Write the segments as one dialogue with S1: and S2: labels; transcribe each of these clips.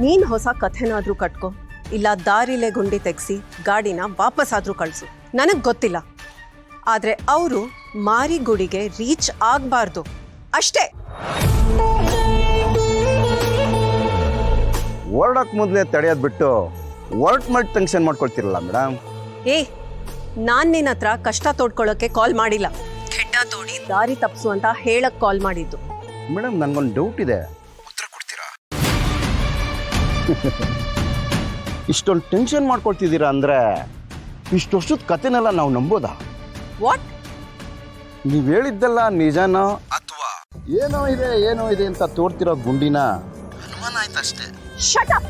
S1: ನೀನ್ ಹೊಸ ಕಥೆನಾದ್ರೂ ಕಟ್ಕೋ, ಇಲ್ಲ ದಾರಿಲೇ ಗುಂಡಿ ತೆಗ್ಸಿ ಗಾಡಿನ ವಾಪಸ್ ಆದ್ರೂ ಕಳ್ಸು, ನನಗ್ ಗೊತ್ತಿಲ್ಲ. ಆದ್ರೆ ಅವರು ಮಾರಿಗುಡಿಗೆ ರೀಚ್ ಆಗ್ಬಾರ್ದು ಅಷ್ಟೇ.
S2: ಹೊರಡಕ್ ಮೊದಲೇ ತಡೆಯೋದು ಬಿಟ್ಟು ವರ್ಕ್ ಮಾಡಿ ಟೆನ್ಷನ್ ಮಾಡ್ಕೊಳ್ತಿರಲ್ಲ ಮೇಡಮ್.
S1: ನಾನ್ ನಿನ್ನ ಹತ್ರ ಕಷ್ಟ ತೋಡ್ಕೊಳ್ಳೋಕೆ ಕಾಲ್ ಮಾಡಿಲ್ಲ, ಕೆಟ್ಟ ತೋಡಿ ದಾರಿ ತಪ್ಸು ಅಂತ ಹೇಳಕ್ ಕಾಲ್ ಮಾಡಿದ್ದು.
S2: ಮೇಡಮ್ ನನಗೊಂದು ಡೌಟ್ ಇದೆ, ಉತ್ತರ ಕೊಡ್ತೀರಾ? ಇಷ್ಟೊಂದು ಟೆನ್ಷನ್ ಮಾಡ್ಕೊಳ್ತಿದ್ದೀರಾ ಅಂದ್ರೆ ಇಷ್ಟು ವರ್ಷದ ಕತೆನೆಲ್ಲ ನಾವು ನಂಬೋದಾ?
S1: ವಾಟ್?
S2: ನೀವು ಹೇಳಿದ್ದೆಲ್ಲ ನಿಜನೋ ಅಥವಾ ಏನೋ ಇದೆ ಅಂತ ತೋರ್ತಿರೋ ಗುಂಡಿನ ಅನುಮಾನ ಆಯ್ತಷ್ಟೇ.
S1: Shut up!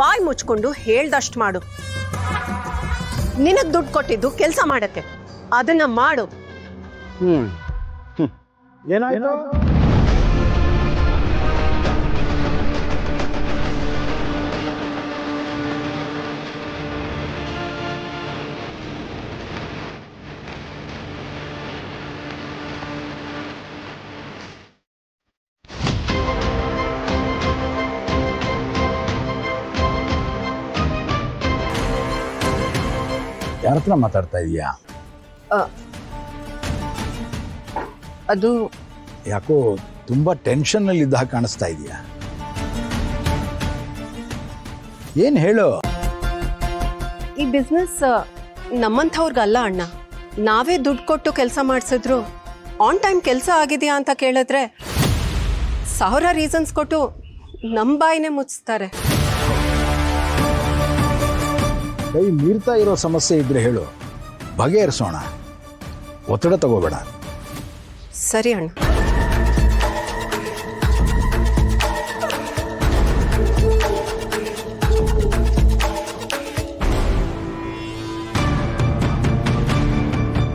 S1: ಬಾಯ್ ಮುಚ್ಕೊಂಡು ಹೇಳ್ದಷ್ಟು ಮಾಡು. ನಿನಗ್ ದುಡ್ಡು ಕೊಟ್ಟಿದ್ದು ಕೆಲಸ ಮಾಡಕ್ಕೆ, ಅದನ್ನ ಮಾಡು.
S2: ಏನಾಯ್ತು?
S3: ಯಾರ ಹತ್ರ ಮಾತಾಡ್ತಾ ಇದೀಯಾ?
S1: ಅದು
S3: ಯಾಕೋ ತುಂಬಾ ಟೆನ್ಷನ್ ಅಲ್ಲಿ ಇದ್ದ ಹಾಗೆ ಕಾಣಿಸ್ತಾ ಇದೀಯಾ. ಏನ್ ಹೇಳು?
S1: ಈ ಬಿಸ್ನೆಸ್ ನಮ್ಮಂಥವ್ರಿಗಲ್ಲ ಅಣ್ಣ. ನಾವೇ ದುಡ್ಡು ಕೊಟ್ಟು ಕೆಲಸ ಮಾಡಿಸಿದ್ರು ಆನ್ ಟೈಮ್ ಕೆಲಸ ಆಗಿದೆಯಾ ಅಂತ ಕೇಳಿದ್ರೆ 1000 ರೀಸನ್ಸ್ ಕೊಟ್ಟು ನಮ್ಮ ಬಾಯಿನೇ ಮುಚ್ತಾರೆ.
S3: ಕೈ ಮೀರ್ತಾ ಇರೋ ಸಮಸ್ಯೆ ಇದ್ರೆ ಹೇಳು, ಬಗೆಹರಿಸೋಣ. ಒತ್ತಡ ತಗೋಬೇಡ.
S1: ಸರಿ ಅಣ್ಣ.